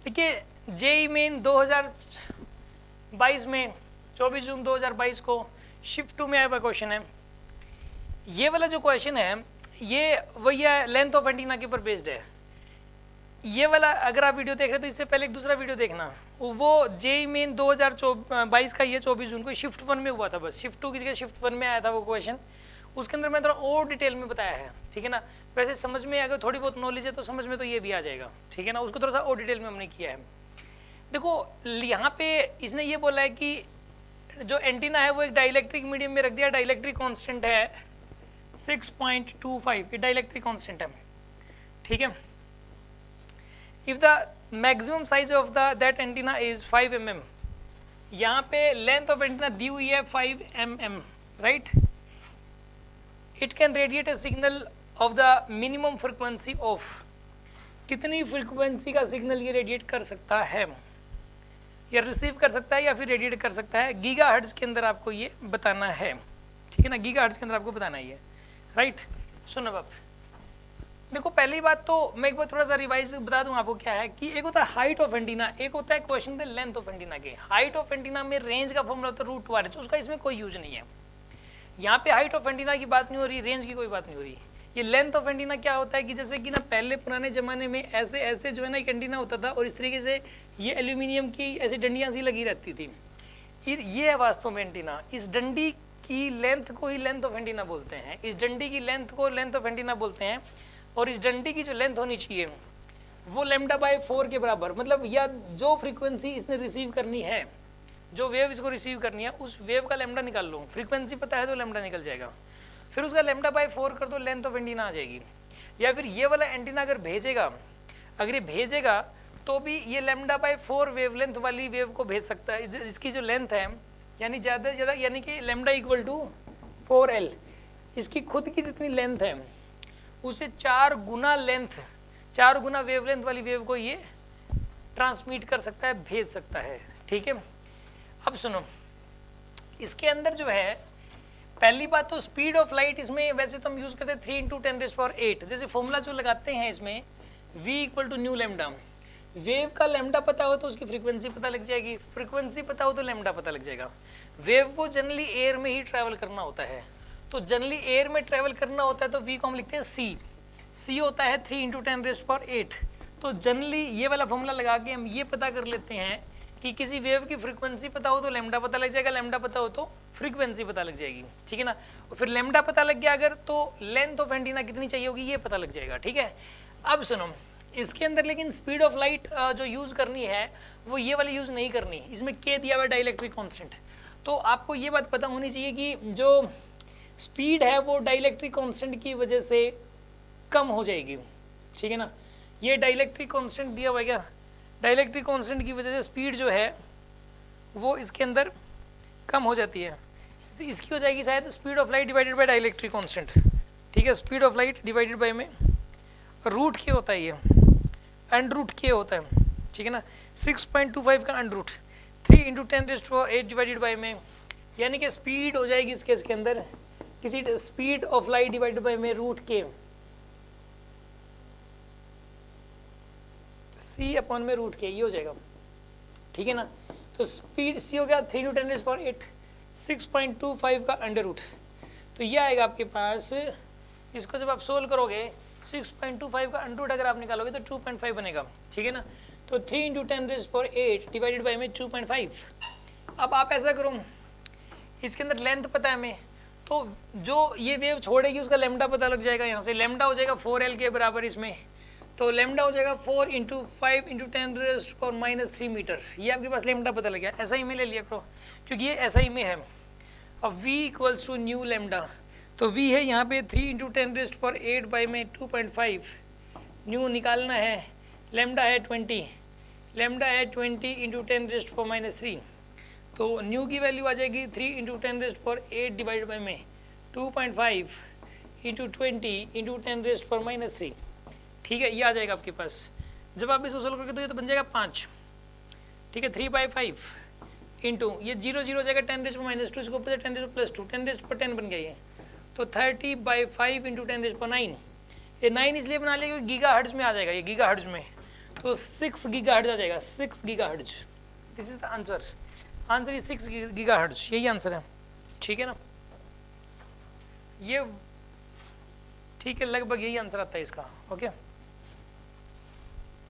देखिए JEE main 2022 में 24 जून 2022 को शिफ्ट 2 में आया हुआ क्वेश्चन है। ये वाला जो क्वेश्चन है ये वही है, लेंथ ऑफ एंटीना के ऊपर बेस्ड है। ये वाला अगर आप वीडियो देख रहे हैं तो इससे पहले एक दूसरा वीडियो देखना, वो जेई मेन 2022 का ये 24 जून को शिफ्ट 1 में हुआ था। बस शिफ्ट 2 किसी के शिफ्ट 1 में आया था वो क्वेश्चन, उसके अंदर मैं थोड़ा और डिटेल में बताया है, ठीक है ना। वैसे समझ में अगर थोड़ी बहुत नॉलेज है तो समझ में तो ये भी आ जाएगा, ठीक है ना। उसको थोड़ा सा और डिटेल में हमने किया है। देखो यहाँ पे इसने ये बोला है कि जो एंटीना है वो एक डाइलेक्ट्रिक मीडियम में रख दिया, डाइलेक्ट्रिक कांस्टेंट है 6.25, ये डाइलेक्ट्रिक कांस्टेंट है, ठीक है। If the maximum size of the that antenna is 5 mm, यहाँ पे लेंथ ऑफ एंटीना दी हुई है 5 mm, right. It can radiate a signal of the minimum frequency of, कितनी फ्रिक्वेंसी का सिग्नल ये रेडिएट कर सकता है, या रिसीव कर सकता है या फिर रेडिएट कर सकता है, गीगाहर्ट्ज के अंदर आपको ये बताना है, ठीक है ना। गीगाहर्ट्ज के अंदर आपको बताना ही है, राइट। सुनो अब देखो, पहली बात तो मैं एक बार थोड़ा सा रिवाइज बता दूं आपको क्या है कि एक होता है हाइट ऑफ एंटीना, एक होता है question the length of antenna के। हाइट ऑफ एंटीना में रेंज का फॉर्मूला होता है √2r, उसका इसमें कोई यूज नहीं है। यहाँ पे हाइट ऑफ एंटीना की बात नहीं हो रही, रेंज की कोई बात नहीं हो रही। ये लेंथ ऑफ एंटीना क्या होता है कि जैसे कि ना पहले पुराने जमाने में ऐसे ऐसे जो है ना एक एंटीना होता था और इस तरीके से ये एल्यूमिनियम की ऐसी डंडियां सी लगी रहती थी। ये है वास्तव में एंटीना। इस डंडी की लेंथ को ही लेंथ ऑफ एंटीना बोलते हैं, इस डंडी की लेंथ को लेंथ ऑफ एंटीना बोलते हैं। और इस डंडी की जो लेंथ होनी चाहिए वो λ/4 के बराबर, मतलब या जो फ्रीक्वेंसी इसने रिसीव करनी है, जो वेव इसको रिसीव करनी है उस वेव का लैम्डा निकाल लो। फ्रीक्वेंसी पता है तो लैम्डा निकल जाएगा, फिर उसका λ/4 कर दो, लेंथ ऑफ एंटीना आ जाएगी। या फिर ये वाला एंटीना अगर ये भेजेगा तो भी ये λ/4 वेवलेंथ वाली वेव को भेज सकता है। इसकी जो लेंथ है यानी ज़्यादा से ज़्यादा, यानी कि λ = 4l, इसकी खुद की जितनी लेंथ है उससे 4 गुना लेंथ, 4 गुना वेवलेंथ वाली वेव को ये ट्रांसमिट कर सकता है, भेज सकता है, ठीक है। अब सुनो, इसके अंदर जो है पहली बात तो स्पीड ऑफ लाइट, इसमें वैसे तो हम यूज करते हैं 3 × 10⁸, जैसे फॉर्मूला जो लगाते हैं इसमें v = ν λ। वेव का लैम्डा पता हो तो उसकी फ्रीक्वेंसी पता लग जाएगी, फ्रीक्वेंसी पता हो तो लैम्डा पता लग जाएगा। वेव को जनरली एयर में ही ट्रैवल करना होता है, तो जनरली एयर में ट्रैवल करना होता है तो v को हम लिखते हैं c होता है 3 × 10⁸। तो जनरली ये वाला फॉर्मूला लगा के हम ये पता कर लेते हैं कि किसी वेव की फ्रीक्वेंसी पता हो तो लैम्डा पता लग जाएगा, लैम्डा पता हो तो फ्रीक्वेंसी पता लग जाएगी, ठीक है ना। और फिर लैम्डा पता लग गया अगर, तो लेंथ ऑफ एंटीना कितनी चाहिए होगी ये पता लग जाएगा, ठीक है। अब सुनो, इसके अंदर लेकिन स्पीड ऑफ लाइट जो यूज़ करनी है वो ये वाली यूज़ नहीं करनी, इसमें k दिया हुआ डाइलेक्ट्रिक कांस्टेंट। तो आपको ये बात पता होनी चाहिए कि जो स्पीड है वो डाइलेक्ट्रिक कांस्टेंट की वजह से कम हो जाएगी, ठीक है ना। ये डाइलेक्ट्रिक कांस्टेंट दिया हुआ है क्या, डाइलेक्ट्रिक कांस्टेंट की वजह से स्पीड जो है वो इसके अंदर कम हो जाती है। इसकी हो जाएगी शायद speed of light divided by dielectric constant, ठीक है। Speed of light divided by में √k होता है, ये √k होता है, ठीक है ना। 6.25 का √3 × 10⁸ डिवाइडेड बाय में, यानी कि स्पीड हो जाएगी इस केस के अंदर किसी speed of light divided by में √k, c/में √k, ये हो जाएगा, ठीक है ना। तो स्पीड c हो गया 3 × 10⁸, 6.25 का √। तो ये आएगा आपके पास, इसको जब आप सोल्व करोगे 6.25 का √, अगर आप निकालोगे तो 2.5 बनेगा, ठीक है ना। तो 3 × 10⁸ डिवाइडेड बाय में 2.5। अब आप ऐसा करो, इसके अंदर लेंथ पता है हमें, तो जो ये वेव छोड़ेगी उसका लैम्डा पता लग जाएगा। यहाँ से लैम्डा हो जाएगा 4l के बराबर इसमें, तो लैम्डा हो जाएगा 4 × 5 × 10⁻³ मीटर। ये आपके पास लैम्डा पता लग गया, ऐसा ही में ले लिया करो क्योंकि ये ऐसा ही में है। अब v = न्यू लैम्डा, तो v है यहाँ पे 3 × 10⁸ बाई में 2.5, न्यू निकालना है, लैम्डा है 20, लैम्डा है 20 × 10⁻³ तो न्यू की वैल्यू आ जाएगी 3 × 10⁸ डिवाइड बाई में 2.5 × 20 × 10⁻³, ठीक है। ये आ जाएगा आपके पास। जब आप इसको सोल्व करोगे तो ये तो बन जाएगा 5, ठीक है। 3/5 इंटू ये 0 0 हो जाएगा 10⁻², इसको ऊपर 10⁻+2, 10⁻10 बन गया ये, तो 30/5 × 10⁻9। ये 9 इसलिए बना लिया क्योंकि गीगाहर्ट्ज में आ जाएगा, ये गीगाहर्ट्ज में। तो 6 गीगाहर्ट्ज आ जाएगा, 6 gigahertz. This is the answer, answer is 6 gigahertz, यही आंसर है, ठीक है ना। ये ठीक है, लगभग यही आंसर आता है इसका, ओके।